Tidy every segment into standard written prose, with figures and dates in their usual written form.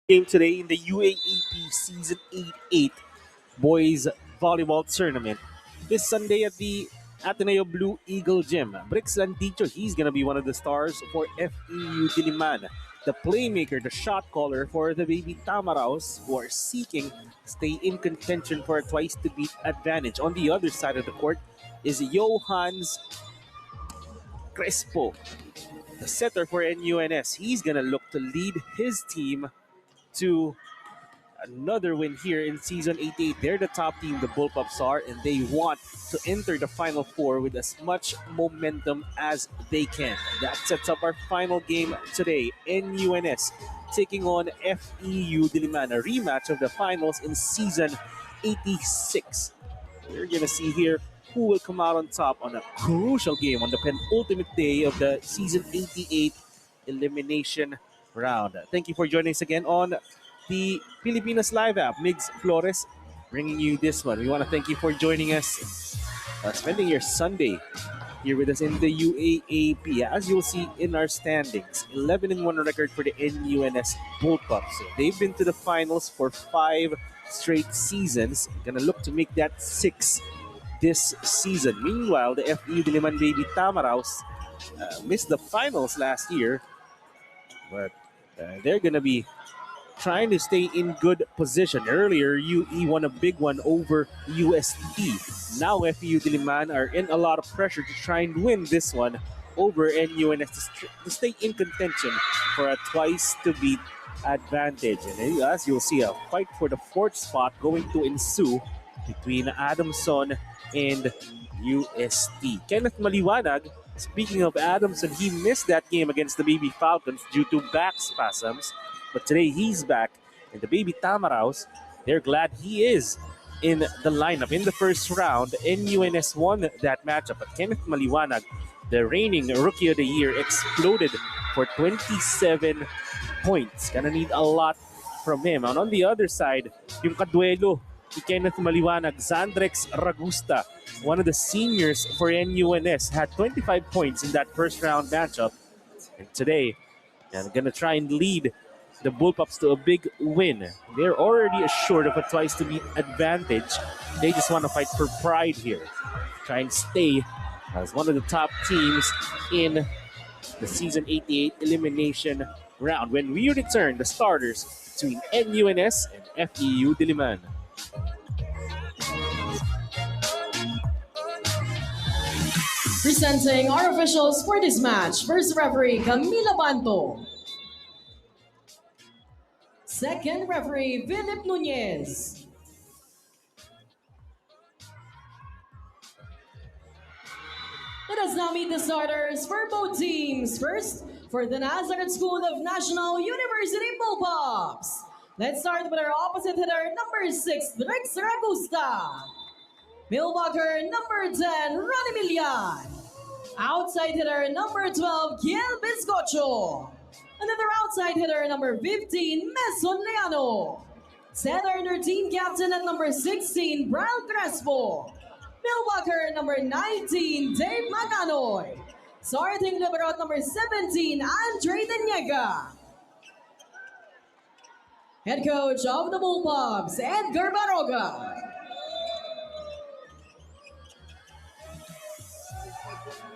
game today in the UAAP Season 88 Boys Volleyball Tournament. This Sunday at the Ateneo Blue Eagle Gym. Brix Landicho, he's going to be one of the stars for FEU Diliman. The playmaker, the shot caller for the Baby Tamaraos, who are seeking to stay in contention for a twice-to-beat advantage. On the other side of the court is Johannes Crespo, the setter for NUNS. He's going to look to lead his team to another win here in Season 88. They're the top team, the Bullpups are, and they want to enter the Final Four with as much momentum as they can. That sets up our final game today. NUNS taking on FEU Diliman, a rematch of the finals in Season 86. We're going to see here who will come out on top on a crucial game on the penultimate day of the Season 88 elimination round. Thank you for joining us again on the Pilipinas Live app. Migs Flores bringing you this one. We want to thank you for joining us, spending your Sunday here with us in the UAAP. As you'll see in our standings, 11-1 record for the NUNS Bullpups. So they've been to the finals for 5 straight seasons. Gonna look to make that 6 this season. Meanwhile, the FEU Diliman Baby Tamaraos missed the finals last year, but they're gonna be trying to stay in good position. Earlier, UE won a big one over UST. Now FEU Diliman are in a lot of pressure to try and win this one over NUNS to stay in contention for a twice-to-beat advantage. And as you'll see, a fight for the 4th spot going to ensue between Adamson and UST. Kenneth Maliwanag, speaking of Adamson, he missed that game against the Baby Falcons due to back spasms. But today he's back, and the Baby Tamaraos, they're glad he is in the lineup. In the first round, NUNS won that matchup, but Kenneth Maliwanag, the reigning Rookie of the Year, exploded for 27 points. Gonna need a lot from him. And on the other side, yung kaduelo ni Kenneth Maliwanag, Zandrex Ragusta, one of the seniors for NUNS, had 25 points in that first round matchup. And today, they're gonna try and lead the Bullpups to a big win. They're already assured of a twice-to-beat advantage. They just want to fight for pride here. Try and stay as one of the top teams in the Season 88 elimination round. When we return, the starters between NUNS and FEU Diliman. Presenting our officials for this match, first referee Camila Banto. Second referee, Philip Nunez. Let us now meet the starters for both teams. First, for the Nazareth School of National University Bullpups. Let's start with our opposite hitter, number 6, Rex Ragusta. Millwalker, number 10, Ronnie Milian. Outside hitter, number 12, Kiel Bizcocho. Another outside hitter, number 15, Meson Leano. Setter, their team captain at number 16, Brian Crespo. Millwalker, number 19, Dave Maganoy. Starting libero at number 17, Andre Daniega. Head coach of the Bullpups, Edgar Baroga.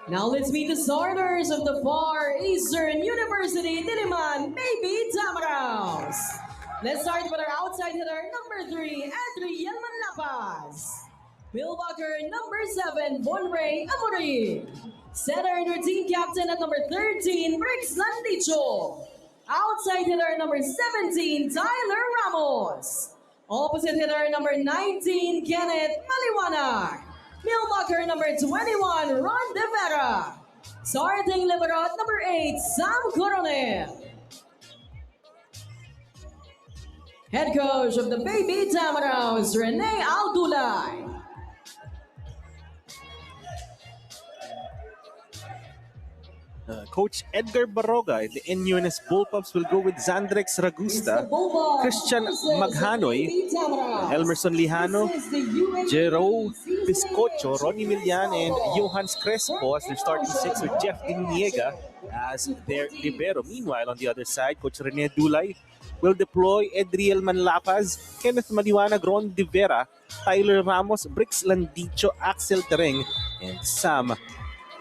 Now let's meet the starters of the Far Eastern University Diliman Baby Tamaraos. Let's start with our outside hitter, number 3, Adriel Manlapas. Millwalker, number 7, Bonray Amorim. Setter, their team captain at number 13, Brix Landicho. Outside hitter, number 17, Tyler Ramos. Opposite hitter, number 19, Kenneth Maliwanag. Millwalker, number 21, Ron De Vera. Starting libero at number 8, Sam Coronel. Head coach of the Baby Tamaraos, Rene Aldulay. Coach Edgar Baroga, the NUNS Bullpups will go with Zandrex Ragusta, Christian Maghanoy, Elmerson Lijano, Jero Piscocho, Ronnie Milian, and Johannes Crespo as their starting 6 with Jeff Diniega, as their libero. Meanwhile, on the other side, Coach Rene Dulay will deploy Edriel Manlapaz, Kenneth Maliwanag, Ron De Vera, Tyler Ramos, Brix Landicho, Axel Tereng, and Sam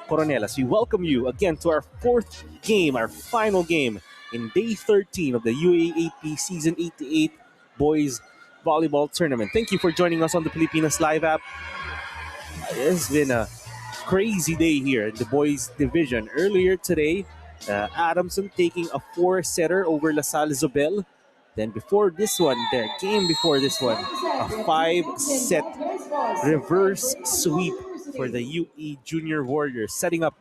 Coronel. As we welcome you again to our fourth game, our final game in day 13 of the UAAP Season 88 Boys Volleyball Tournament. Thank you for joining us on the Pilipinas Live app. It's been a crazy day here in the boys division. Earlier today, Adamson taking a 4-setter over La Salle Zobel. Then before this one, their game before this one, a 5-set reverse sweep for the UE Junior Warriors, setting up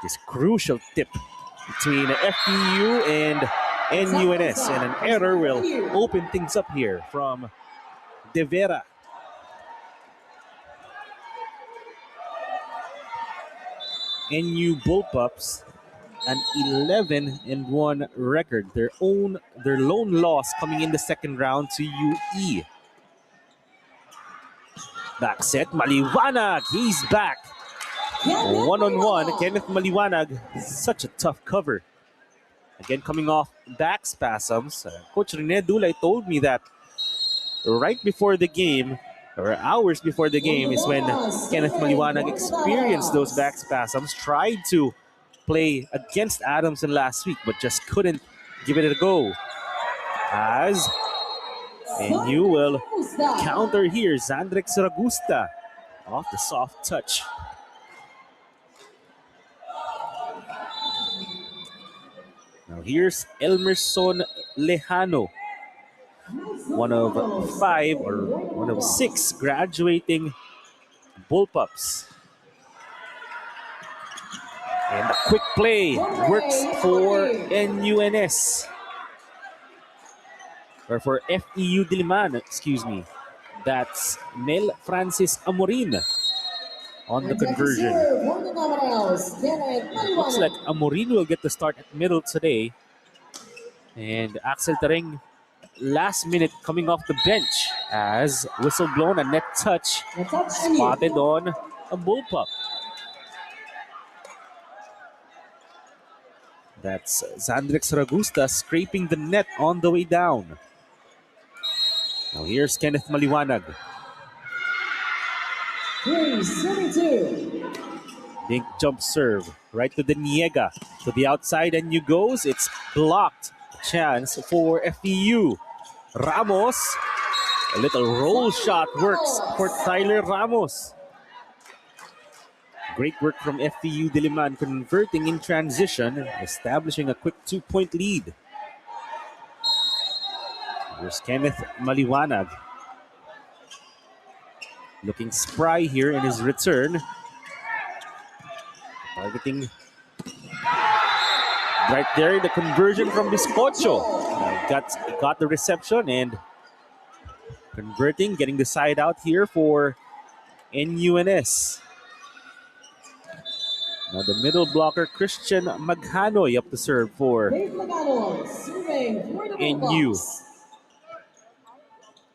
this crucial tip between FEU and NUNS. And an error will open things up here from De Vera. NU Bullpups an 11-1 record. Their lone loss coming in the second round to UE. Back set, Maliwanag, he's back. One-on-one, Kenneth Maliwanag, such a tough cover. Again, coming off back spasms. Coach Rene Dulay told me that right before the game, or hours before the game, is when Kenneth Maliwanag experienced those back spasms, tried to play against Adamson last week, but just couldn't give it a go. As NU will counter here, Zandrex Ragusta off the soft touch. Now here's Elmerson Lejano, one of 5 or one of 6 graduating Bullpups. And a quick play works for NUNS. Or for FEU Diliman, excuse me. That's Mel Francis Amorin on the conversion. Looks like Amorin will get the start at middle today. And Axel Tereng last minute coming off the bench as whistle blown, a net touch spotted on a Bullpup. That's Zandrex Ragusta scraping the net on the way down. Now here's Kenneth Maliwanag. Big jump serve right to the Niega. To the outside and you goes. It's blocked. Chance for FEU. Ramos. A little roll shot works for Tyler Ramos. Great work from FEU Diliman, converting in transition, establishing a quick 2-point lead. Here's Kenneth Maliwanag. Looking spry here in his return. Targeting right there, the conversion from Biscocho. Got the reception and converting, getting the side out here for NUNS. Now the middle blocker, Christian Maghanoy, up to serve for NU.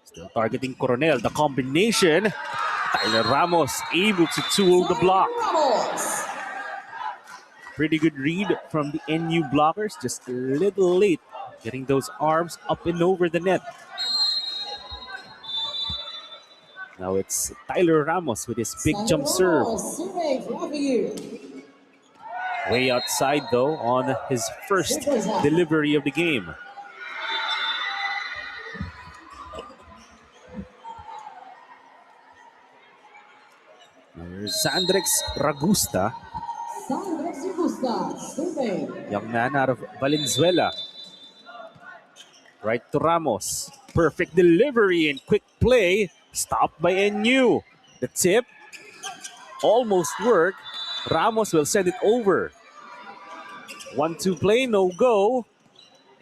Still targeting Coronel. The combination. Tyler Ramos able to tool the block. Pretty good read from the NU blockers. Just a little late getting those arms up and over the net. Now it's Tyler Ramos with his big jump serve. Way outside though on his first delivery of the game. There's Zandrex Ragusta. Young man out of Valenzuela. Right to Ramos. Perfect delivery and quick play. Stopped by NU. The tip almost worked. Ramos will send it over. 1-2 play, no go.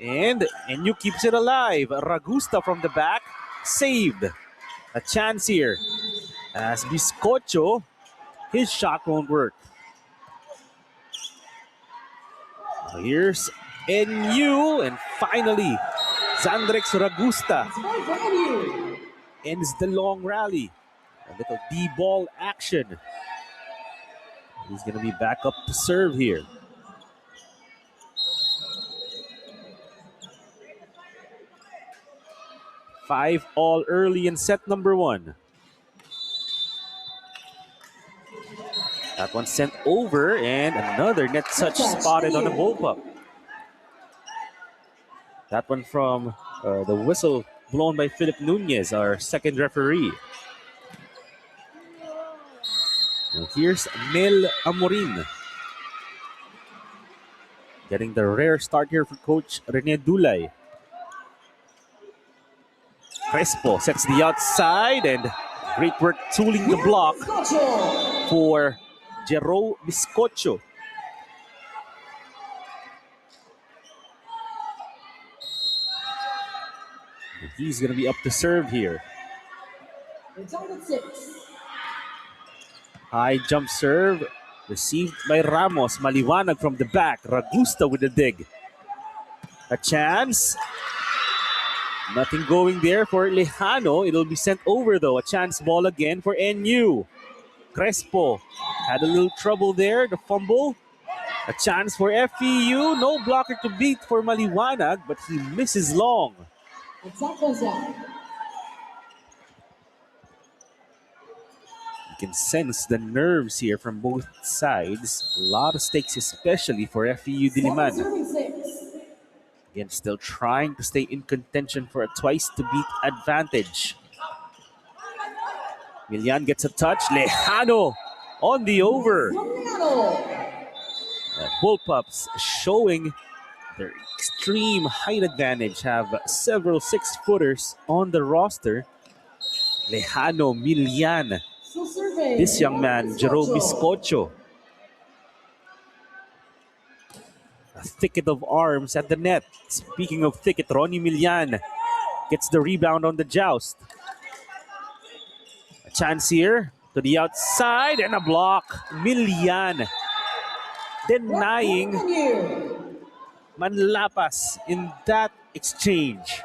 And NU keeps it alive. Ragusta from the back. Saved. A chance here. As Biscocho, his shot won't work. Here's NU. And finally, Zandrex Ragusta ends the long rally. A little D-ball action. He's going to be back up to serve here. 5-all early in set number 1. That one sent over, and another net touch spotted on the goal puck. That one from the whistle blown by Philip Nunez, our second referee. Now here's Mel Amorin, getting the rare start here for Coach Rene Dulay. Crespo sets the outside, and great work tooling the block for Jero Biscocho. He's going to be up to serve here. High jump serve received by Ramos. Maliwanag from the back. Ragusta with the dig. A chance. Nothing going there for Lejano. It'll be sent over though. A chance ball again for NU. Crespo had a little trouble there. The fumble. A chance for FEU. No blocker to beat for Maliwanag, but he misses long. You can sense the nerves here from both sides. A lot of stakes, especially for FEU Diliman. Again, still trying to stay in contention for a twice-to-beat advantage. Milian gets a touch. Lejano on the over. Bullpups showing their extreme height advantage. Have several 6-footers on the roster. Lejano, Milian. This young man, Jero Biscocho. A thicket of arms at the net. Speaking of thicket, Ronnie Milian gets the rebound on the joust. A chance here to the outside and a block. Milian denying Manlapas in that exchange.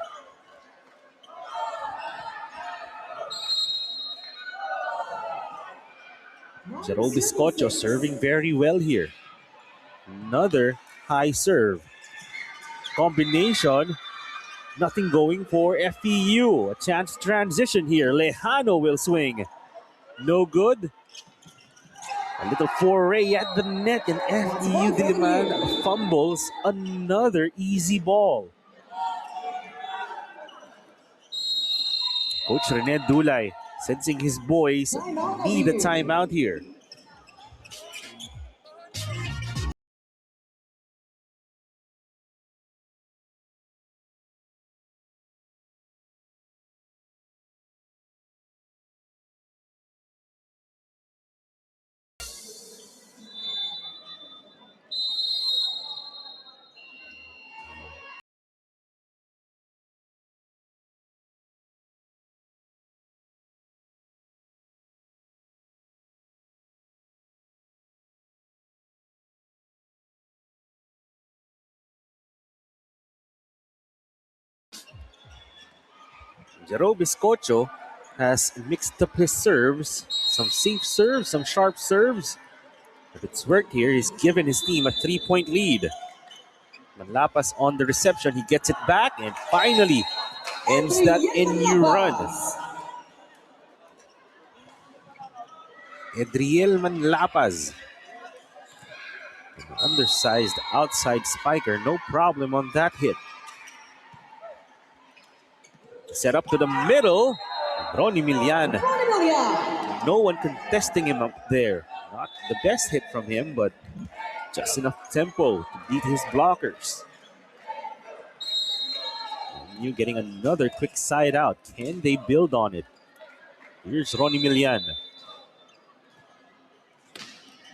Jero Biscocho serving very well here. Another high serve. Combination. Nothing going for FEU. A chance to transition here. Lejano will swing. No good. A little foray at the net, and FEU Diliman fumbles another easy ball. Coach Rene Dulay sensing his boys need a timeout here. Jero Biscocho has mixed up his serves. Some safe serves, some sharp serves. If it's worked here, he's given his team a 3-point lead. Manlapas on the reception. He gets it back and finally ends that NU run. Edriel Manlapas. An undersized outside spiker. No problem on that hit. Set up to the middle. Ronnie Milian. No one contesting him up there. Not the best hit from him, but just enough tempo to beat his blockers. NU getting another quick side out. Can they build on it? Here's Ronnie Milian.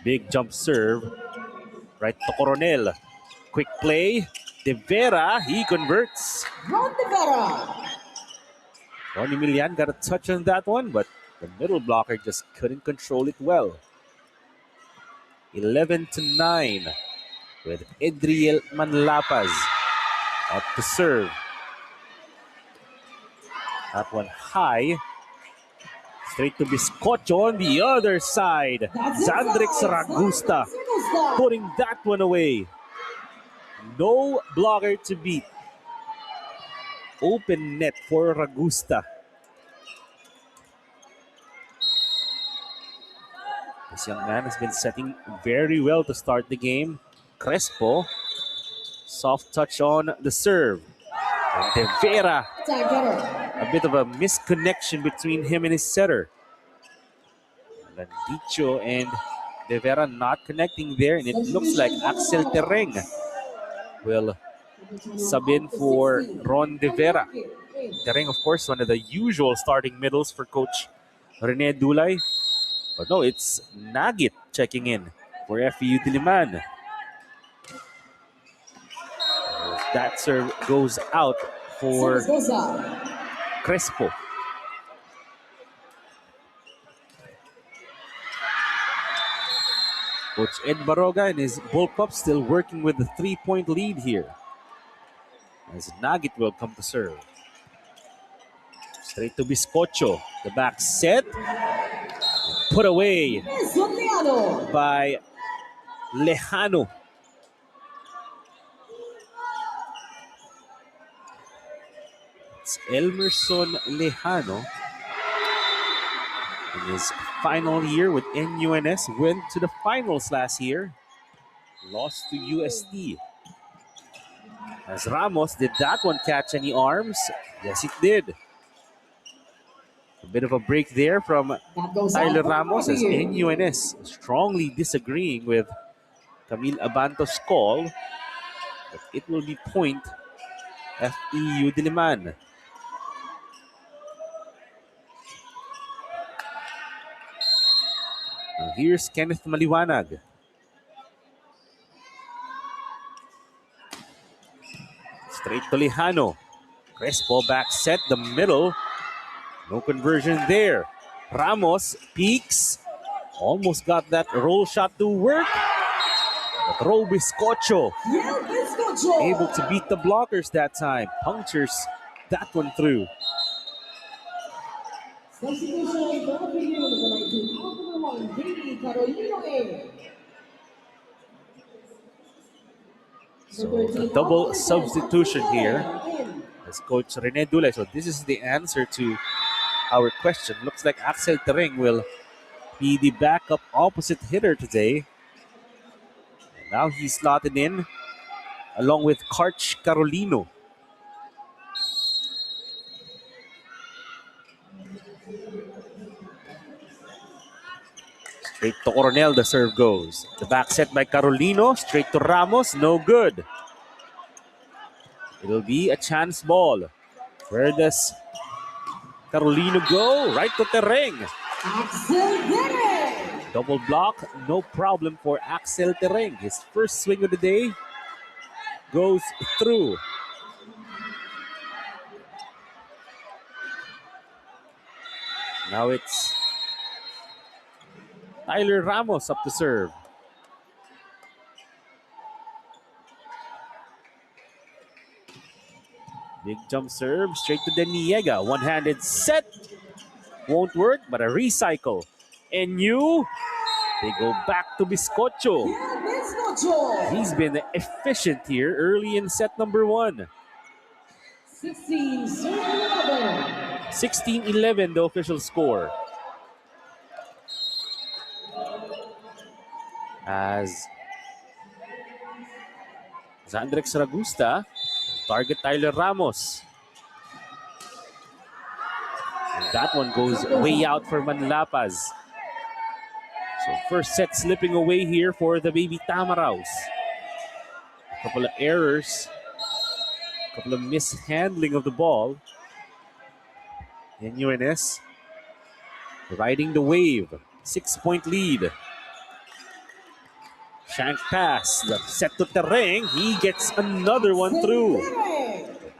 Big jump serve. Right to Coronel. Quick play. De Vera, he converts. Ronnie Milian got a touch on that one, but the middle blocker just couldn't control it well. 11-9 with Edriel Manlapas up to serve. That one high. Straight to Biscocho on the other side. Zandrix Ragusta putting that one away. No blocker to beat. open net for Ragusta. This young man has been setting very well to start the game. Crespo, soft touch on the serve. And De Vera, a bit of a misconnection between him and his setter. Landicho and De Vera not connecting there, and it looks like Axel Tereng will sub in for Ron De Vera. Tereng, of course, one of the usual starting middles for Coach Rene Dulay. But no, it's Nagit checking in for FEU Diliman. That serve goes out for Crespo. Coach Ed Baroga and his bullpup still working with the 3-point lead here. As Nagit will come to serve. Straight to Biscocho. The back set. Put away by Lejano. It's Elmerson Lejano. In his final year with NUNS, went to the finals last year. Lost to UST. As Ramos, did that one catch any arms? Yes, it did. A bit of a break there from Tyler Ramos as NUNS strongly disagreeing with Camille Abanto's call. But it will be point FEU Diliman. Now here's Kenneth Maliwanag. Straight to Lejano. Crespo back set, the middle. No conversion there. Ramos peaks. Almost got that roll shot to work. But Ro Biscocho able to beat the blockers that time. Punctures that one through. So a double substitution here as Coach Rene Dulay. So this is the answer to our question. Looks like Axel Tereng will be the backup opposite hitter today. And now he's slotted in along with Karch Carolino. Straight to Coronel, the serve goes. The back set by Carolino, straight to Ramos, no good. It'll be a chance ball. Where does Carolino go? Right to Tereng. Double block, no problem for Axel Tereng. His first swing of the day goes through. Now it's Tyler Ramos up to serve. Big jump serve, straight to Deniega. One-handed set. Won't work, but a recycle. And they go back to Biscocho. He's been efficient here early in set number 1. 16-11 the official score. As Zandrex Ragusta target Tyler Ramos. And that one goes way out for Manlapas. So first set slipping away here for the Baby Tamaraws. A couple of errors. A couple of mishandling of the ball. NUNS riding the wave. 6-point lead. Shank pass. The set to Tereng. He gets another one through.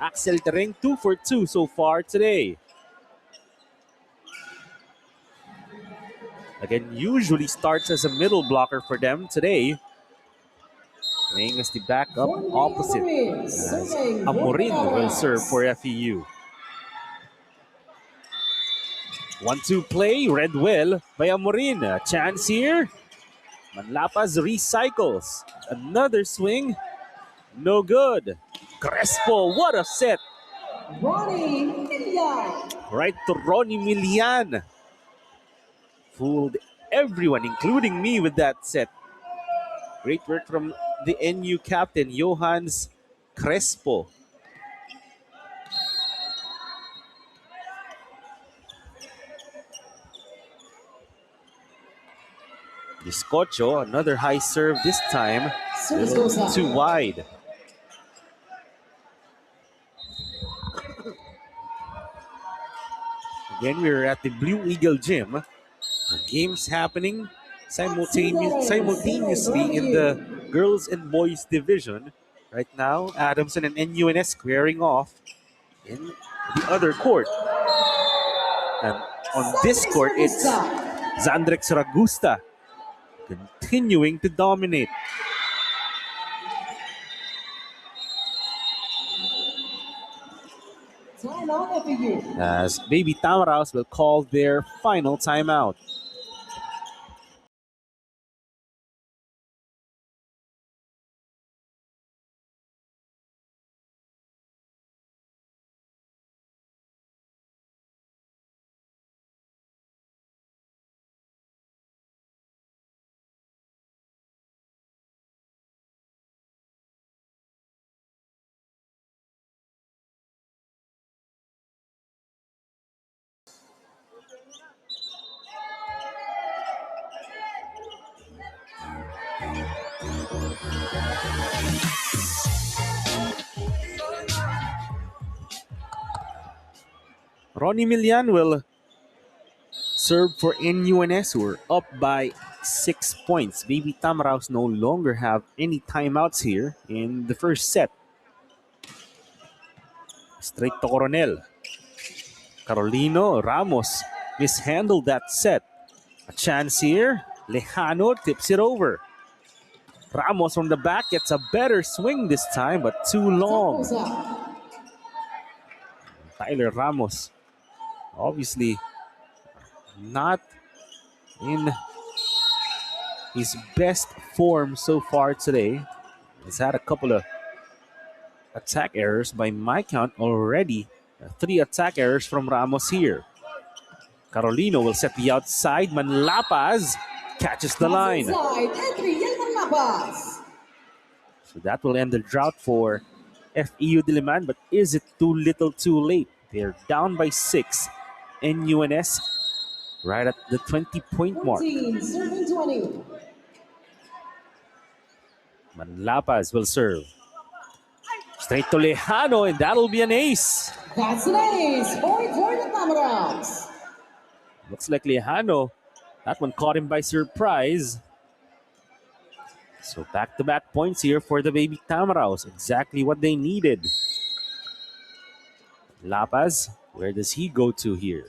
Axel Tereng 2 for 2 so far today. Again, usually starts as a middle blocker for them today. Playing as the backup opposite. As Amorin will serve for FEU. 1-2 play, read well by Amorin. A chance here. Manlapas recycles. Another swing. No good. Crespo, what a set Ronnie Milian. Right to Ronnie Milian. Fooled everyone, including me, with that set. Great work from the NU captain, Johannes Crespo. Biscocho, another high serve this time. Service goes up. Too wide. Again, we're at the Blue Eagle Gym. Games happening simultaneously in the girls and boys division. Right now, Adamson and NUNS squaring off in the other court. And on this court, it's Zandrex Ragusta continuing to dominate. Timeout FEU. As Baby Tamaraos will call their final timeout. Ronnie Milian will serve for NUNS, who are up by 6 points. Baby Tamaraos no longer have any timeouts here in the first set. Straight to Coronel. Carolino Ramos mishandled that set. A chance here. Lejano tips it over. Ramos from the back gets a better swing this time, but too long. Tyler Ramos, obviously not in his best form so far today. He's had a couple of attack errors by my count already. 3 attack errors from Ramos here. Carolino will set the outside. Manlapaz catches the line. So that will end the drought for FEU Diliman, but is it too little too late? They're down by 6. NUNS right at the 20-point mark. Manlapaz will serve. Straight to Lejano, and that'll be an ace. That's an ace. Point for the Tamaraos. Looks like Lejano, that one caught him by surprise. So back-to-back points here for the Baby Tamaraos. Exactly what they needed. Lapaz, where does he go to here?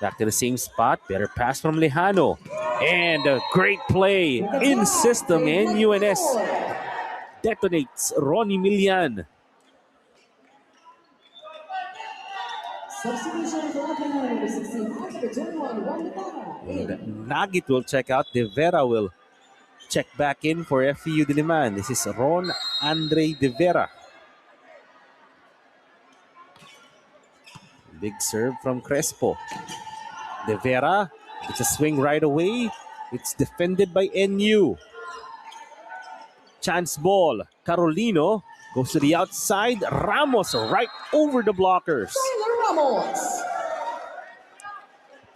Back to the same spot. Better pass from Lejano. And a great play in system. NUNS detonates Ronnie Milian. And Nagit will check out. De Vera will check back in for FEU Diliman. This is Ron Andre De Vera. Big serve from Crespo. De Vera, it's a swing right away. It's defended by NU. Chance ball. Carolino goes to the outside. Ramos right over the blockers.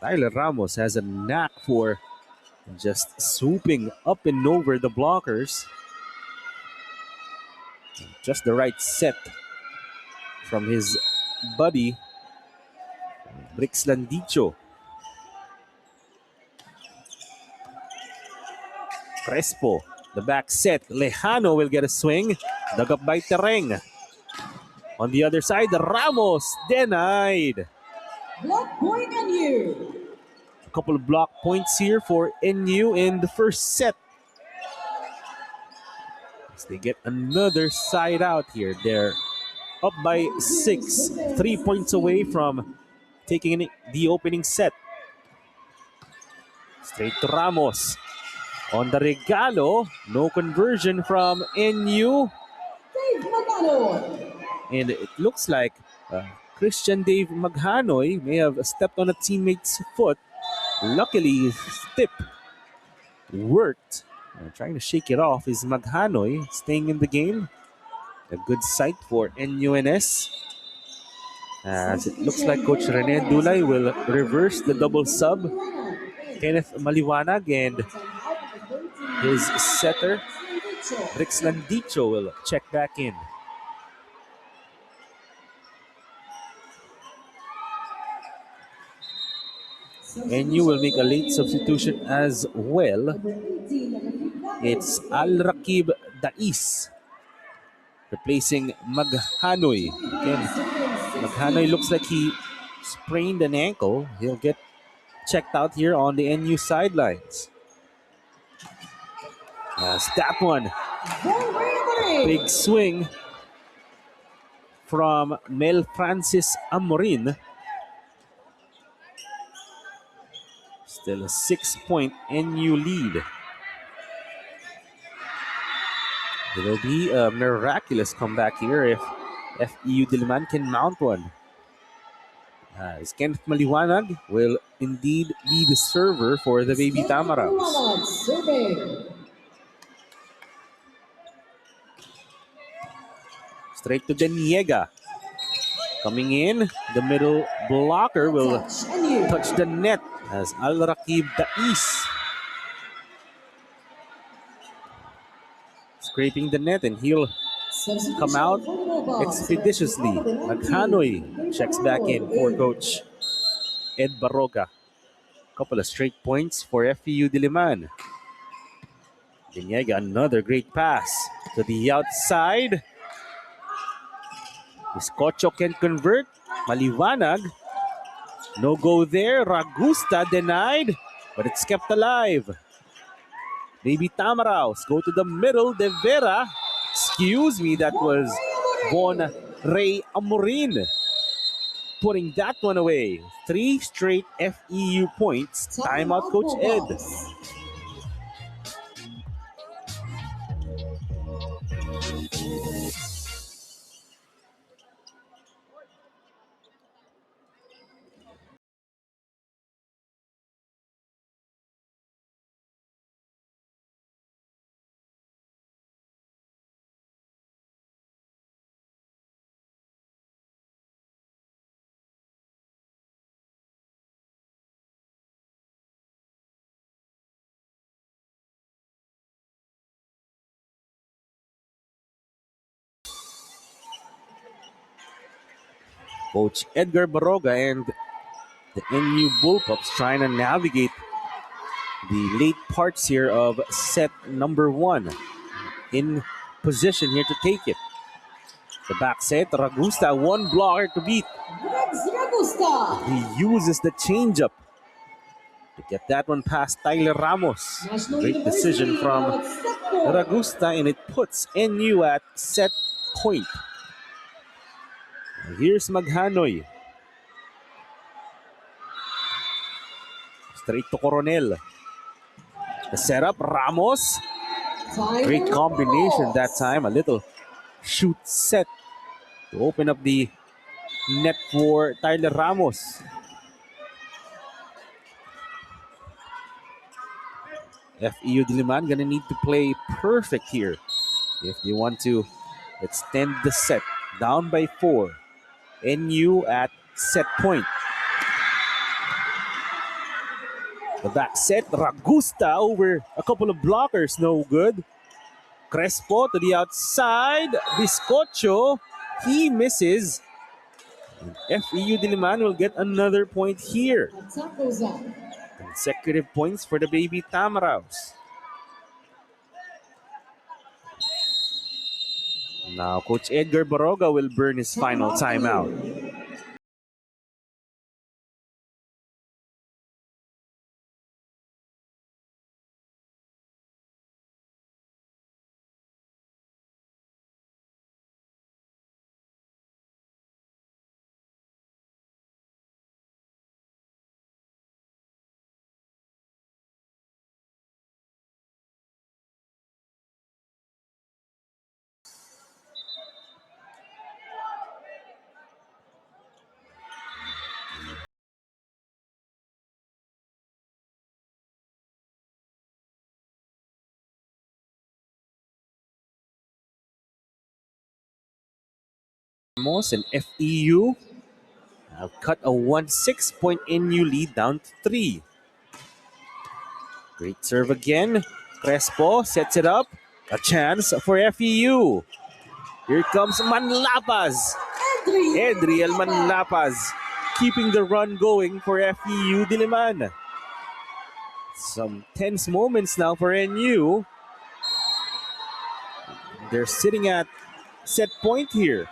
Tyler Ramos has a knack for just swooping up and over the blockers. Just the right set from his buddy, Brix Landicho. Crespo, the back set. Lejano will get a swing. Dug up by Tereng. On the other side, Ramos denied. Block point NU. A couple of block points here for NU in the first set. As they get another side out here. They're up by 6. 3 points away from taking the opening set. Straight to Ramos. On the regalo, no conversion from NU. Dave Magano. And it looks like Christian Dave Maghanoy may have stepped on a teammate's foot. Luckily, his tip worked. Trying to shake it off is Maghanoy staying in the game. A good sight for NUNS. As it looks like Coach Rene Dulay will reverse the double sub. Kenneth Maliwanag and his setter, Rix Landicho, will check back in. NU will make a late substitution as well. It's Al Rakib Dais replacing Maghanoy. Again, Maghanoy looks like he sprained an ankle. He'll get checked out here on the NU sidelines. As that one, big swing from Mel Francis Amorin. Still a 6-point NU lead. It'll be a miraculous comeback here if FEU Diliman can mount one. As Kenneth Maliwanag will indeed be the server for the Baby Tamaraws. Straight to Deniega. Coming in, the middle blocker will touch the net as Al Rakib Dais scraping the net, and he'll come out expeditiously. Maghanoy checks back in for Coach Ed Baroga. Couple of straight points for FEU Diliman. Deniega, another great pass to the outside. Biscocho can convert. Maliwanag. No go there. Ragusta denied, but it's kept alive. Baby Tamaraws go to the middle. De Vera. Excuse me, that was Von Ray Amorin putting that one away. 3 straight FEU points. Timeout, Coach Ed. Coach Edgar Baroga and the NU Bullpups trying to navigate the late parts here of set number 1. In position here to take it. The back set, Ragusta, one blocker to beat. He uses the changeup to get that one past Tyler Ramos. Great decision from Ragusta, and it puts NU at set point. Here's Maghanoy. Straight to Coronel. The setup, Ramos. Great combination that time. A little shoot set to open up the net for Tyler Ramos. FEU Diliman gonna need to play perfect here if they want to extend the set. Down by 4. NU at set point. The back set, Ragusta over a couple of blockers, no good. Crespo to the outside, Biscocho, he misses. And FEU Diliman will get another point here. Consecutive points for the Baby Tamaraws. Now Coach Edgar Baroga will burn his final timeout. Ramos and FEU have cut a 1-6-point NU lead down to 3. Great serve again. Crespo sets it up. A chance for FEU. Here comes Manlapas. Edriel Manlapas keeping the run going for FEU Diliman. Some tense moments now for NU. They're sitting at set point here.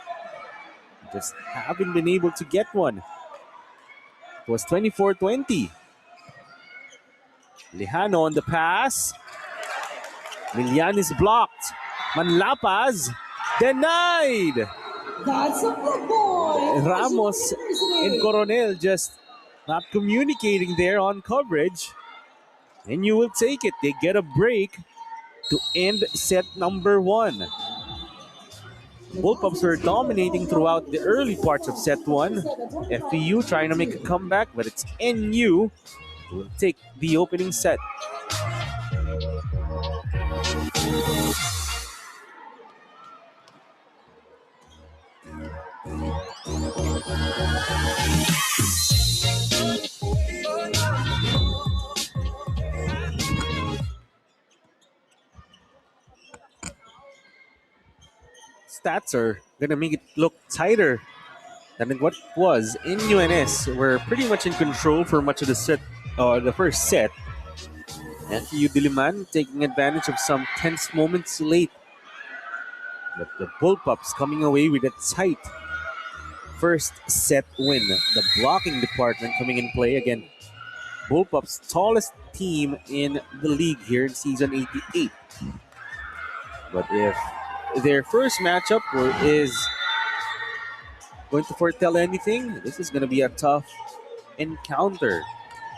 Just haven't been able to get one. It was 24-20. Lejano on the pass. Milian is blocked. Manlapas denied. That's a good boy. Ramos and Coronel just not communicating there on coverage. And you will take it. They get a break to end set number 1. Bullpups were dominating throughout the early parts of set 1. FEU trying to make a comeback, but it's NU who will take the opening set. Stats are going to make it look tighter than what it was. NUNS were pretty much in control for much of the set, the first set. FEU Diliman taking advantage of some tense moments late. But the Bullpups coming away with a tight first set win. The blocking department coming in play again. Bullpups' tallest team in the league here in season 88. But if their first matchup is going to foretell anything, this is going to be a tough encounter.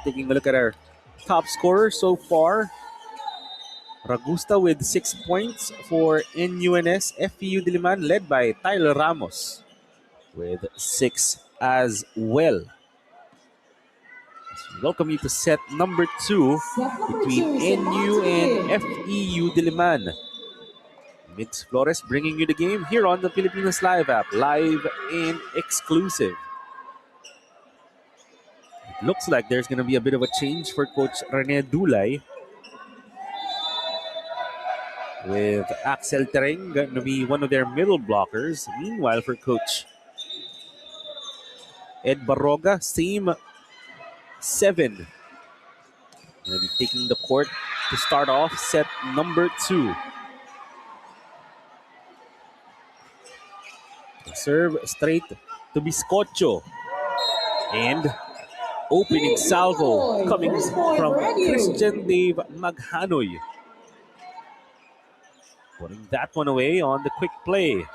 Taking a look at our top scorer so far, Ragusta with 6 points for NUNS. FEU Diliman led by Tyler Ramos with 6 as well. Welcome you to set number 2 between NU and FEU Diliman. Mix Flores bringing you the game here on the Filipinos Live app, live and exclusive. It looks like there's going to be a bit of a change for Coach Rene Dulay, with Axel Tereng going to be one of their middle blockers. Meanwhile, for Coach Ed Barroga, same 7. Going to be taking the court to start off set number 2. Serve straight to Biscocho. And opening salvo coming from Christian Dave Maghanoy. Putting that one away on the quick play.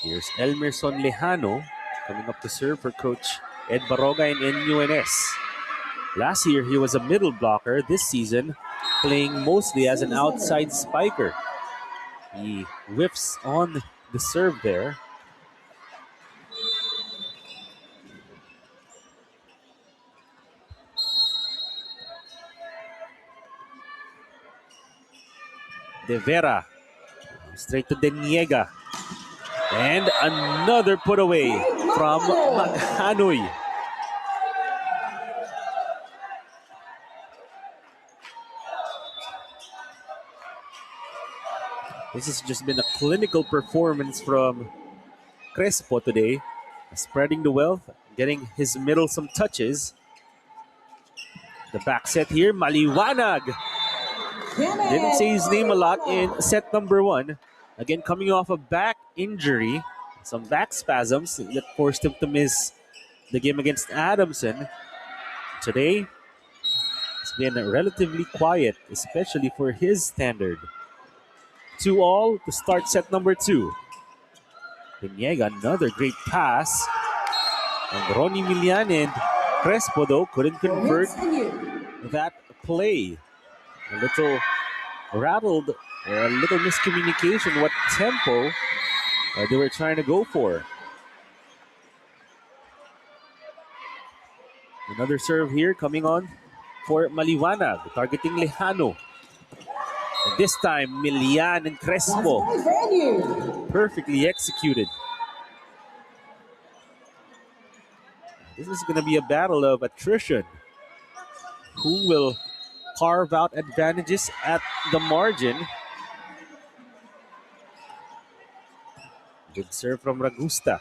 Here's Elmerson Lejano coming up to serve for Coach Ed Barroga and NUNS. Last year, he was a middle blocker. This season, playing mostly as an outside spiker. He whiffs on the serve there. De Vera straight to Deniega. And another put away from Maghanoy. This has just been a clinical performance from Crespo today. Spreading the wealth, getting his middle some touches. The back set here, Maliwanag. Didn't say his name a lot in set number 1. Again, coming off a back injury, some back spasms that forced him to miss the game against Adamson. Today, it's been relatively quiet, especially for his standard. 2-all to start set number 2. Piniega, another great pass. And Ronnie Milian and Crespo, though, couldn't convert that play. A little rattled, or a little miscommunication what tempo they were trying to go for. Another serve here coming on for Maliwanag, targeting Lejano. And this time, Milian and Crespo Perfectly executed. This is going to be a battle of attrition. Who will carve out advantages at the margin? Good serve from Ragusta.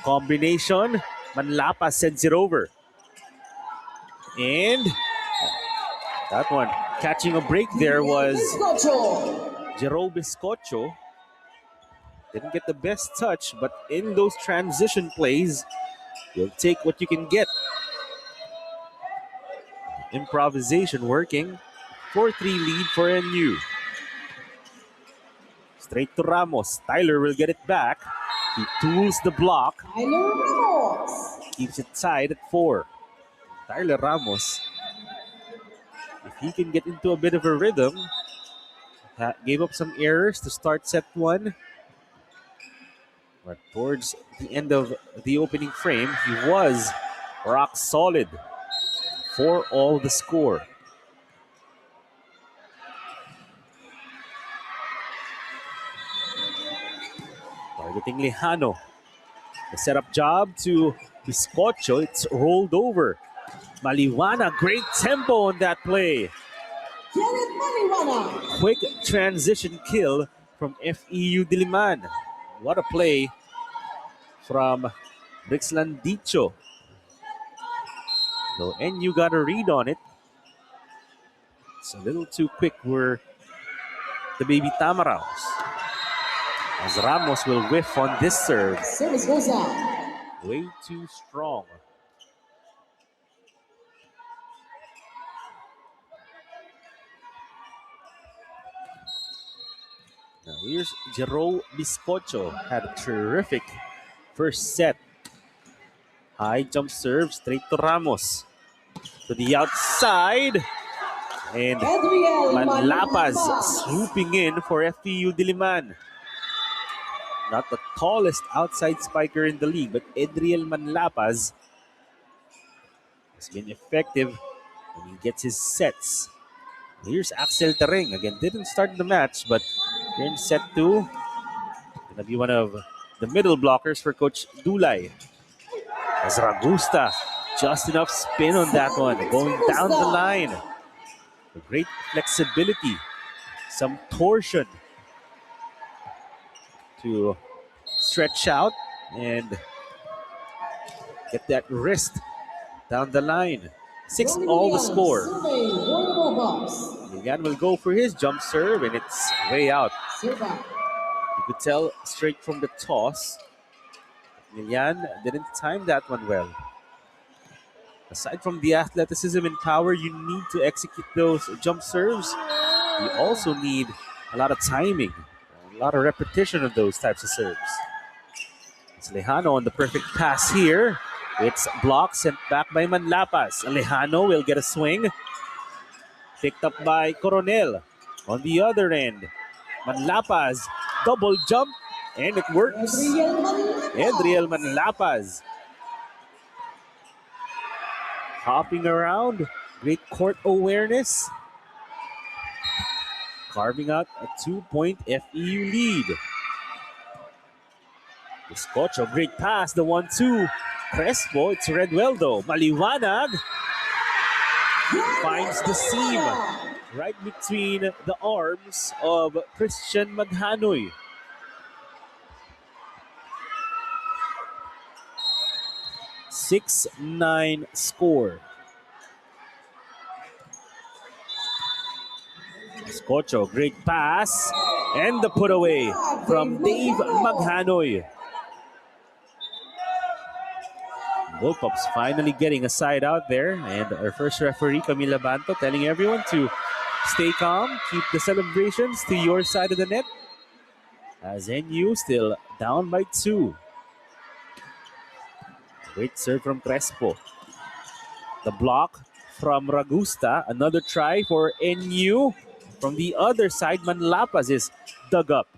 Combination. Manlapas sends it over. And that one, catching a break there was Jero Biscocho. Didn't get the best touch, but in those transition plays, you'll take what you can get. Improvisation working. 4-3 lead for NU. Straight to Ramos. Tyler will get it back. He tools the block. Tyler Ramos. Keeps it tied at 4. Tyler Ramos, if he can get into a bit of a rhythm, gave up some errors to start set 1. But towards the end of the opening frame, he was rock solid for all the score. Targeting Lejano. The setup job to Biscocho. It's rolled over. Maliwana, great tempo on that play. Maliwana. Quick transition kill from FEU Diliman. What a play from Brixlandicho. Though NU got a read on it. It's a little too quick for the baby Tamaraws. As Ramos will whiff on this serve. Service goes out. Way too strong. Now here's Jero Biscocho. Had a terrific first set. High jump serve straight to Ramos. To the outside. And Manlapas swooping in for FEU Diliman. Not the tallest outside spiker in the league, but Edriel Manlapas has been effective when he gets his sets. Here's Axel Tereng. Again, didn't start the match, but here in set 2, gonna be one of the middle blockers for Coach Dulay. As Ragusta, just enough spin on that one, going down the line. A great flexibility, some torsion to stretch out and get that wrist down the line. 6-all the score. Milian will go for his jump serve and it's way out. You could tell straight from the toss, Milian didn't time that one well. Aside from the athleticism and power you need to execute those jump serves, you also need a lot of timing, a lot of repetition of those types of serves. It's Lejano on the perfect pass here. It's blocked, sent back by Manlapas. Lejano will get a swing. Picked up by Coronel. On the other end, Manlapas, double jump, and it works. Edriel Manlapas. Hopping around, great court awareness. Carving out a 2-point FEU lead. Biscocho, great pass, the 1-2. Crespo, it's Redweldo. Maliwanag finds the seam right between the arms of Christian Maghanoy. (6-9) score. Biscocho, great pass, and the put away from Dave Maghanoy. Bullpups finally getting a side out there, and our first referee, Camila Banto, telling everyone to stay calm, keep the celebrations to your side of the net, as NU still down by 2. Great serve from Crespo. The block from Ragusta, another try for NU. From the other side, Manlapas is dug up.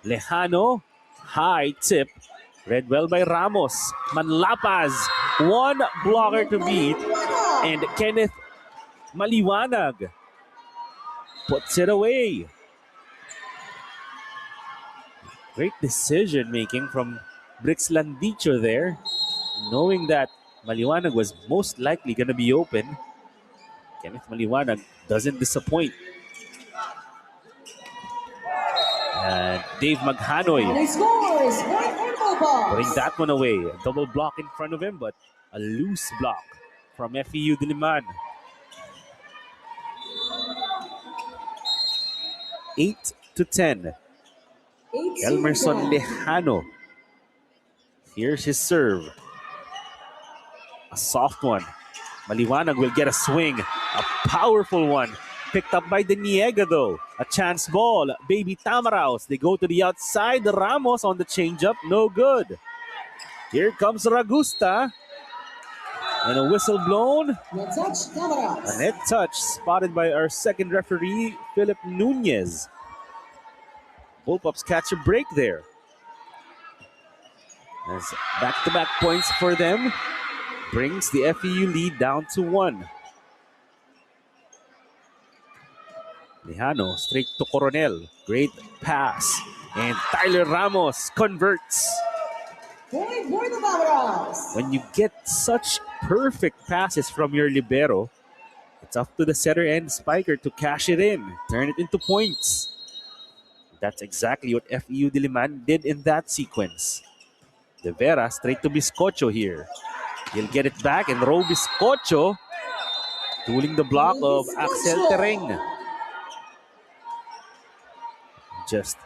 Lejano, high tip. Read well by Ramos. Manlapas, one blocker to beat. And Kenneth Maliwanag puts it away. Great decision making from Brix Landicho there, knowing that Maliwanag was most likely going to be open. Kenneth Maliwanag doesn't disappoint. And Dave Maghanoy And he scores point for the Bulldogs. putting that one away. A double block in front of him, but a loose block from FEU Diliman. 8-10. 8-10. Elmerson Lejano. Here's his serve. A soft one. Maliwanag will get a swing. A powerful one. Picked up by Deniega though. A chance ball. Baby Tamaraos. They go to the outside. Ramos on the changeup. No good. Here comes Ragusta. And a whistle blown. Net touch, Tamaraos. A net touch spotted by our second referee, Philip Nunez. Bullpups catch a break there. As back-to-back points for them brings the FEU lead down to 1. Lejano straight to Coronel. Great pass. And Tyler Ramos converts. Point for the Tamaraos. When you get such perfect passes from your libero, it's up to the setter and spiker to cash it in, turn it into points. That's exactly what FEU Diliman did in that sequence. De Vera straight to Biscocho here. He'll get it back and roll Biscocho, tooling the block of Axel Tereng. Just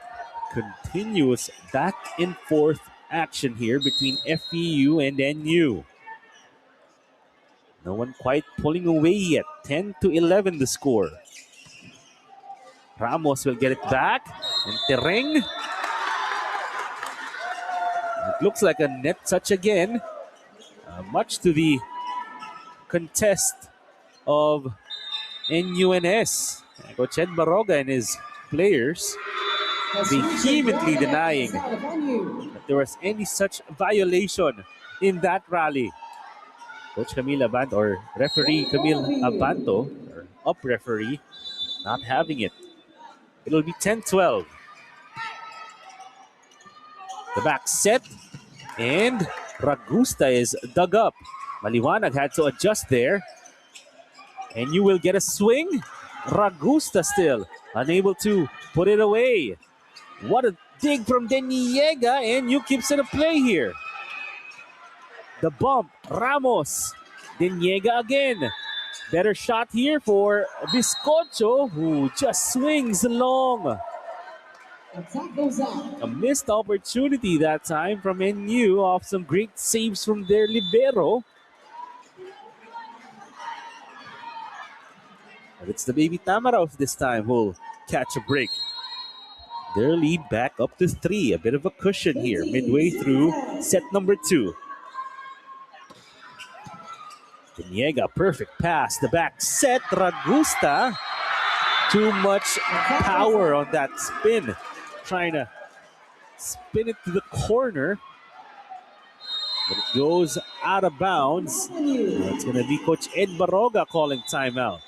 continuous back and forth action here between FEU and NU. No one quite pulling away yet. 10-11 the score. Ramos will get it back. And Tereng. It looks like a net touch again. Much to the contest of NUNS. Coach Ed Baroga and his players vehemently denying that there was any such violation in that rally. Coach Camille Abanto, or referee Camille Abanto, or up referee, not having it. It'll be 10-12. The back set, and Ragusta is dug up. Maliwanag had to adjust there. And you will get a swing. Ragusta still unable to put it away. What a dig from Deniega, and you keeps it a play here. The bump, Ramos. Deniega again. Better shot here for Biscocho, who just swings long. Attack goes out. A missed opportunity that time from NU off some great saves from their libero. But it's the Baby Tamaraos this time who'll catch a break. Their lead back up to 3. A bit of a cushion here midway through set number 2. Deniega, perfect pass. The back set, Ragusta. Too much power on that spin. Trying to spin it to the corner. But it goes out of bounds. It's going to be Coach Ed Baroga calling timeout.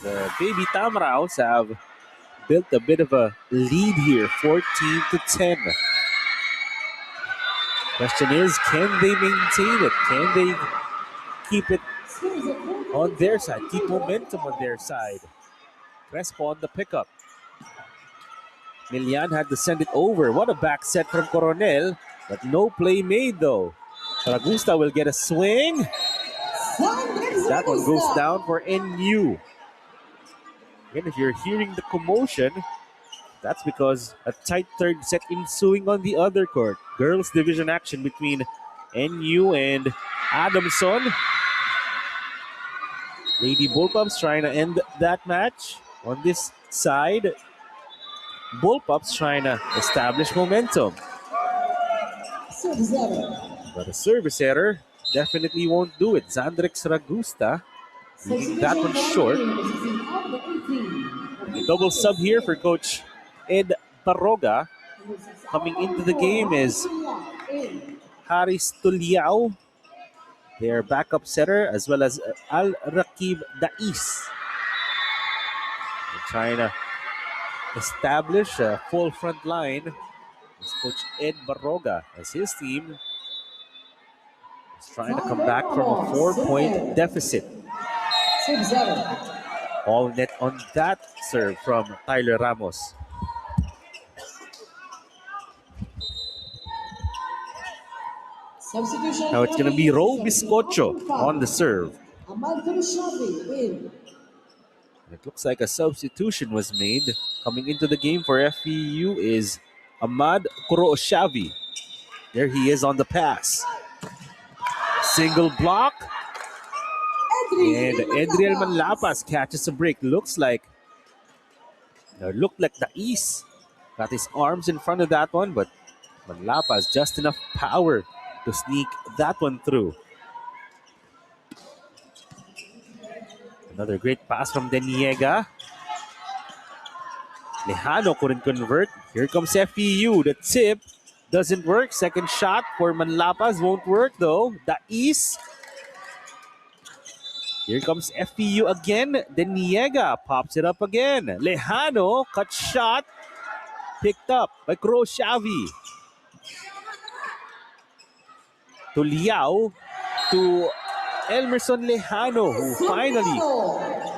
The Baby Tamaraos have built a bit of a lead here, 14-10. Question is, can they maintain it? Can they keep it on their side, keep momentum on their side? Crespo on the pickup. Milian had to send it over. What a back set from Coronel, but no play made though. Ragusta will get a swing. That one goes down for NU. Again, if you're hearing the commotion, that's because a tight third set ensuing on the other court. Girls division action between NU and Adamson. Lady Bullpups trying to end that match. On this side, Bullpups trying to establish momentum. Service error. But a service error definitely won't do it. Zandrix Ragusta leaving that one short. A double sub here for Coach Ed Barroga. Coming into the game is Haris Tuliao, their backup setter, as well as Al Rakib Dais. They're trying to establish a full front line. It's Coach Ed Barroga as his team is trying to come back from a 4-point deficit. All net on that serve from Tyler Ramos. Now it's going to be Ro Biscocho on the serve. It looks like a substitution was made. Coming into the game for FEU is Ahmad Kurooshavi. There he is on the pass. Single block. And Adriel Manlapas catches a break. Looked like the East got his arms in front of that one, but Manlapas just enough power to sneak that one through. Another great pass from Deniega. Lejano couldn't convert. Here comes FEU. The tip doesn't work. Second shot for Manlapas won't work though. The East. Here comes FEU again. Deniega pops it up again. Lejano, cut shot. Picked up by Kurooshavi. To Liao. To Elmerson Lejano, who finally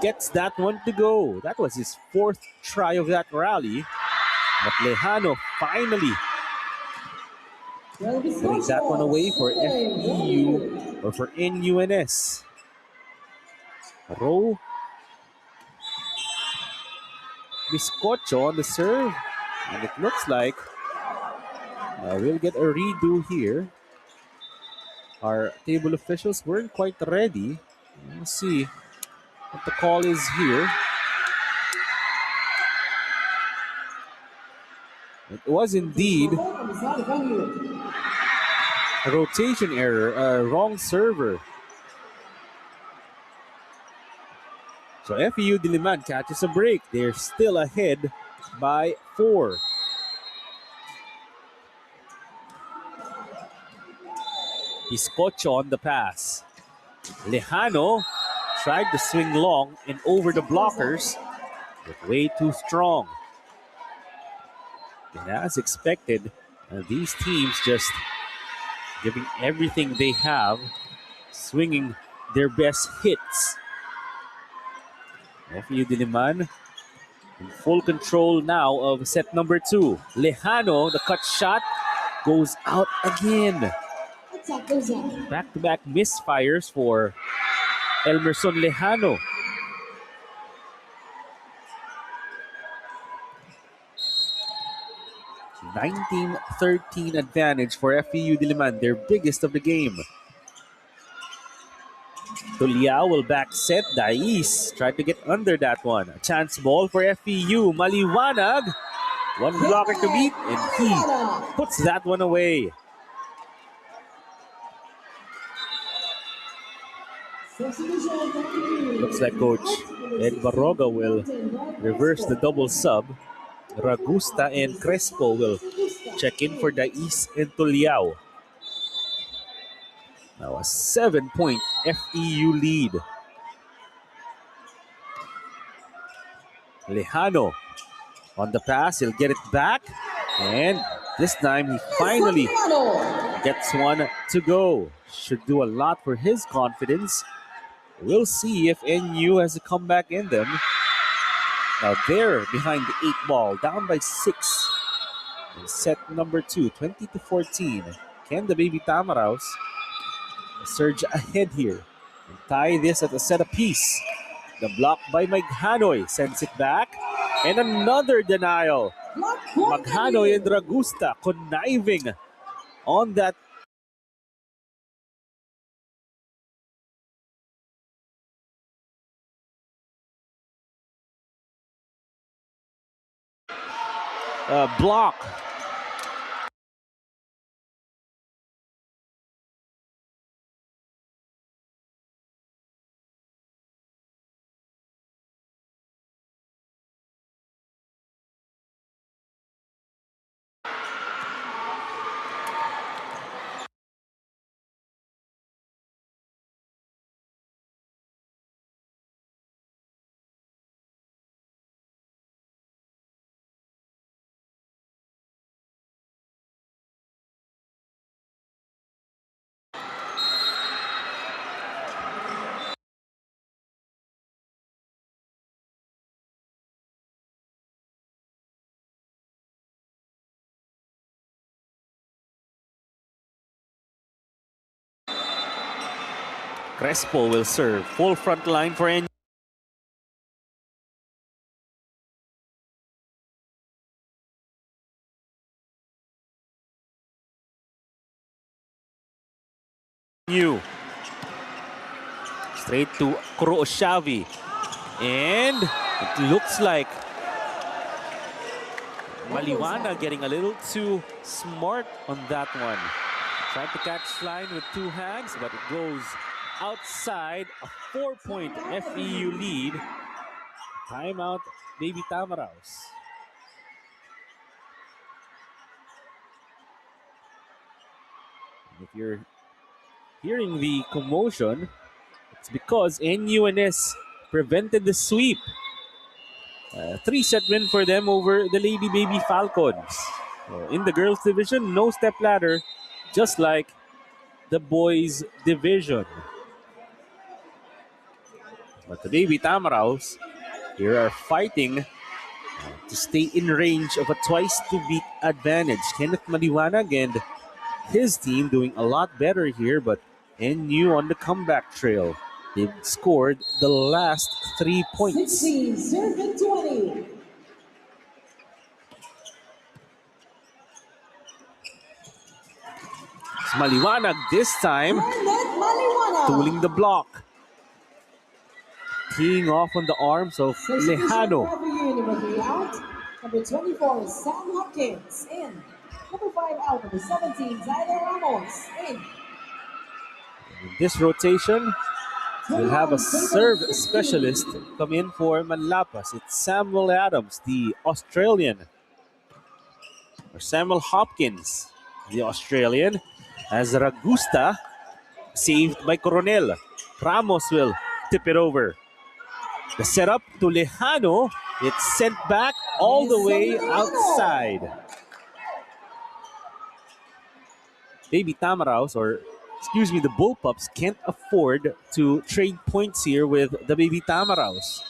gets that one to go. That was his fourth try of that rally. But Lejano finally putting that one away for FEU or for NUNS. Ro Biscocho on the serve. And it looks like we'll get a redo here. Our table officials weren't quite ready. We'll see what the call is here. It was indeed a rotation error, a wrong server. So FEU Diliman catches a break. They're still ahead by 4. Biscocho on the pass. Lejano tried to swing long and over the blockers, but way too strong. And as expected, these teams just giving everything they have, swinging their best hits. FEU Diliman in full control now of set number 2. Lejano, the cut shot, goes out again. Back-to-back misfires for Elmerson Lejano. (19-13) advantage for FEU Diliman, their biggest of the game. Tuliao will back set. Dais tried to get under that one. A chance ball for FEU. Maliwanag. One blocker to beat, and he puts that one away. Looks like Coach Ed Barroga will reverse the double sub. Ragusta and Crespo will check in for Dais and Tuliao. Now a 7-point FEU lead. Lejano on the pass, he'll get it back. And this time he finally gets one to go. Should do a lot for his confidence. We'll see if NU has a comeback in them. Now they're behind the 8 ball, down by 6. In set number 2, 20-14. Can the Baby Tamaraws surge ahead here and tie this at a set apiece? The block by Maghanoy sends it back. And another denial. Maghanoy and Ragusta conniving on that block. Crespo will serve. Full front line for NU. Straight to Krooshavi. And it looks like Maliwana getting a little too smart on that one. Tried to catch line with two hands, but it goes outside. A 4-point FEU lead. Timeout, Baby Tamaraos. And if you're hearing the commotion, it's because NUNS prevented the sweep. 3-set win for them over the Lady Baby Falcons. In the girls division, no step ladder, just like the boys division. But the Baby Tamaraos here are fighting to stay in range of a twice-to-beat advantage. Kenneth Maliwanag and his team doing a lot better here, but NU on the comeback trail. They've scored the last 3 points. 16-20. It's Maliwanag this time, tooling the block. Teeing off on the arms of Lejano. Number 24, Sam Hopkins. In. Number 5 out, number 17, Zyler Ramos. In. This rotation will have a serve specialist come in for Manlapas. It's Samuel Adams, the Australian. Or Samuel Hopkins, the Australian. As Ragusta, saved by Coronel. Ramos will tip it over. The setup to Lejano. It's sent back all the way outside. Baby Tamaraos, or excuse me, the Bullpups can't afford to trade points here with the Baby Tamaraos.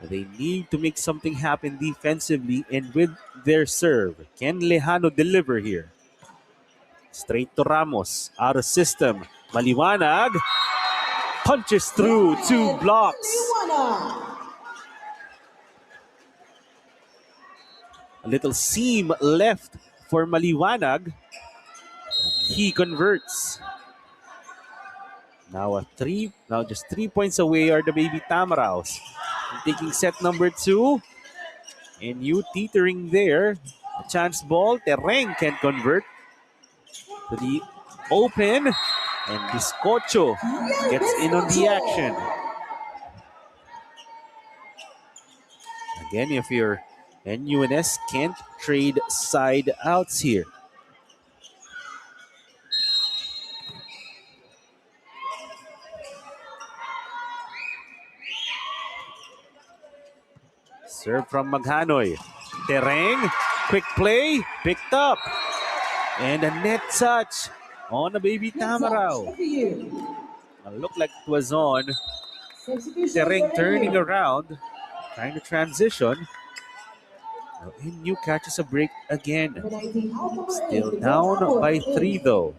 They need to make something happen defensively and with their serve. Can Lejano deliver here? Straight to Ramos, out of system. Maliwanag punches through 2 blocks. A little seam left for Maliwanag. He converts. Now just 3 points away are the Baby Tamaraos. Taking set number 2. And you teetering there. A chance ball. Tereng can convert to the open. And Biscocho gets in on the action. Again, if you're NUNS can't trade side outs here. Serve from Maghanoy. Tereng, quick play, picked up. And a net touch on the Baby Tamarao. Looked like it was on. Tereng turning around, trying to transition. NU catches a break again. Still down by 3 though.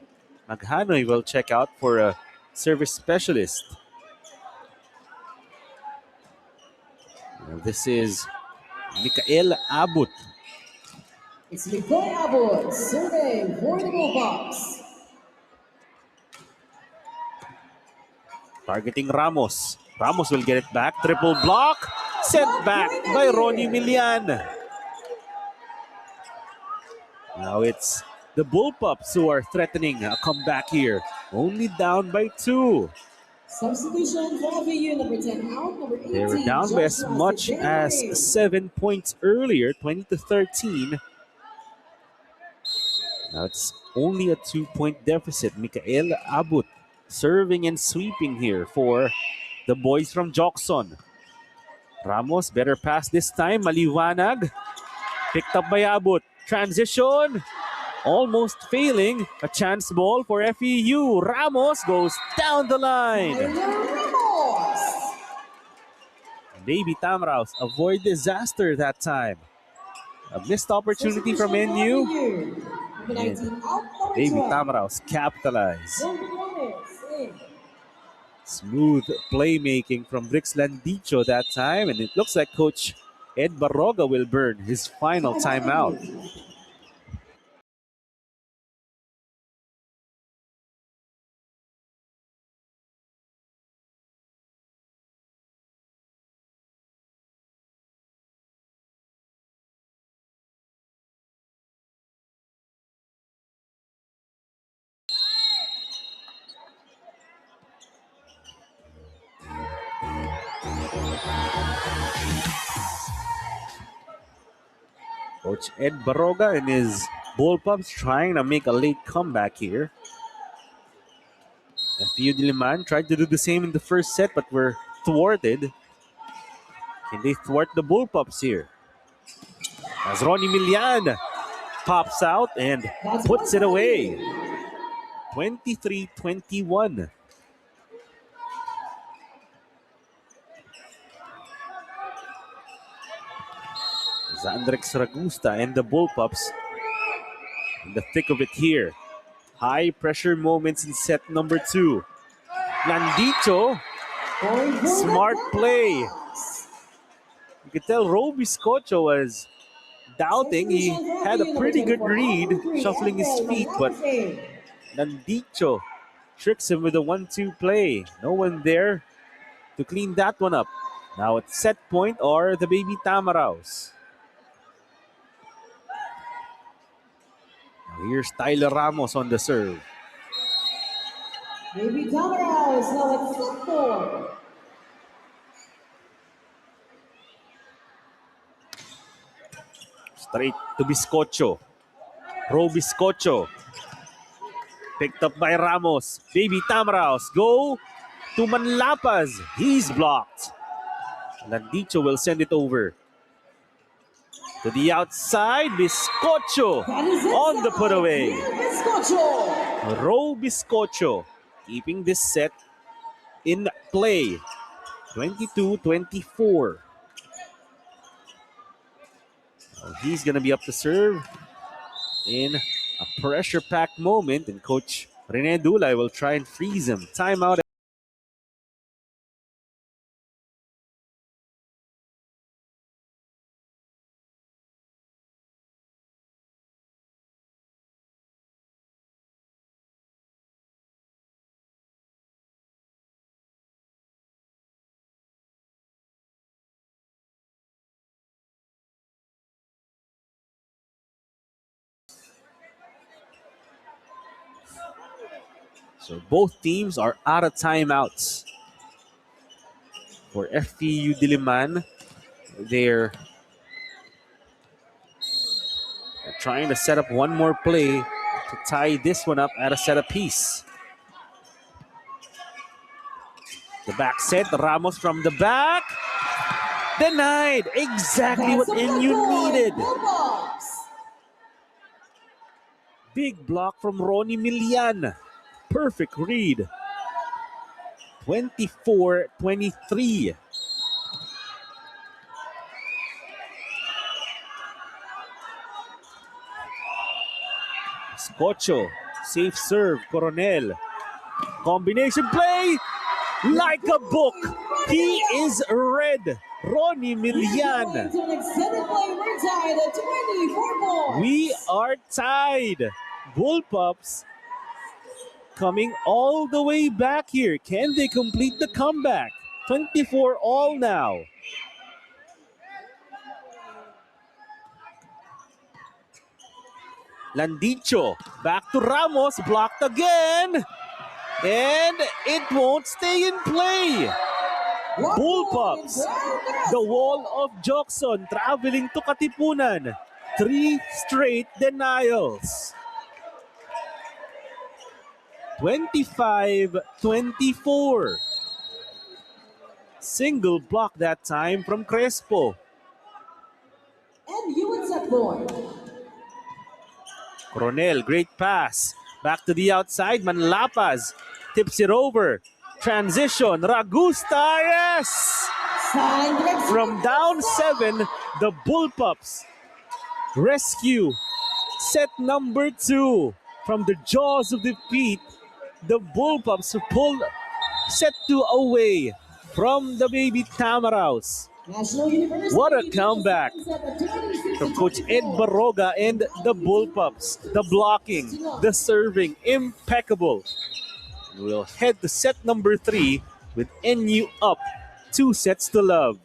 Maghanoy will check out for a service specialist. This is Mikael Abut. It's Mikael Abut serving for the Bullpups. Targeting Ramos. Ramos will get it back. Triple block. Sent back by Ronnie Milian. Now it's the Bullpups who are threatening a comeback here. Only down by 2. Substitution for FEU, number 10 out, number 18. They were down by as much as 7 points earlier, 20-13. Now it's only a 2-point deficit. Mikael Abut serving and sweeping here for the boys from Jokson. Ramos, better pass this time. Maliwanag. Picked up by Abut. Transition. Almost failing. A chance ball for FEU. Ramos goes down the line. Baby Tamraos avoid disaster that time. A missed opportunity from NU. And Baby Tamraos capitalize. Smooth playmaking from Brix Landicho that time, and it looks like Coach Ed Barroga will burn his final timeout. Coach Ed Barroga and his Bullpups trying to make a late comeback here. FEU Diliman tried to do the same in the first set but were thwarted. Can they thwart the Bullpups here? As Ronnie Milian pops out and puts it away. 23-21. Zandrex Ragusta and the Bullpups in the thick of it here. High pressure moments in set number 2. Landito, smart play. You could tell Roby Scotcho was doubting. He had a pretty good read, shuffling his feet, but Landito tricks him with a 1-2 play. No one there to clean that one up. Now it's set point or the Baby Tamaraos. Here's Tyler Ramos on the serve. Baby Tamaraos, now it's set for. Straight to Biscocho. Roby Scotcho. Picked up by Ramos. Baby Tamaraos go to Manlapas. He's blocked. Landicho will send it over. To the outside, Biscocho on the put away. Roby Scotcho keeping this set in play. 22-24. He's going to be up to serve in a pressure-packed moment, and Coach Rene Dulay will try and freeze him. Timeout. So both teams are out of timeouts. For FEU Diliman, they're trying to set up one more play to tie this one up at a set apiece. The back set, Ramos from the back. Denied. Exactly what NU needed. Big block from Ronnie Milian. Perfect read. 24-23. Scotcho, safe serve, Coronel. Combination play, like a book. He is red. Ronnie Milian. We are tied. Bullpups coming all the way back here. Can they complete the comeback? 24 all now. Landicho, back to Ramos, blocked again. And it won't stay in play. Bullpups, the wall of Jokson traveling to Katipunan. 3 straight denials. 25-24. Single block that time from Crespo. And UNS at point. Coronel, great pass. Back to the outside, Manlapas tips it over. Transition, Ragusta, yes! From down 7, the Bullpups rescue set number 2 from the jaws of defeat. The Bullpups pull set 2 away from the baby Tamaraws. What a comeback from Coach Ed Barroga and the Bullpups. The blocking, the serving, impeccable. We'll head to set number 3 with NU up 2 sets to love.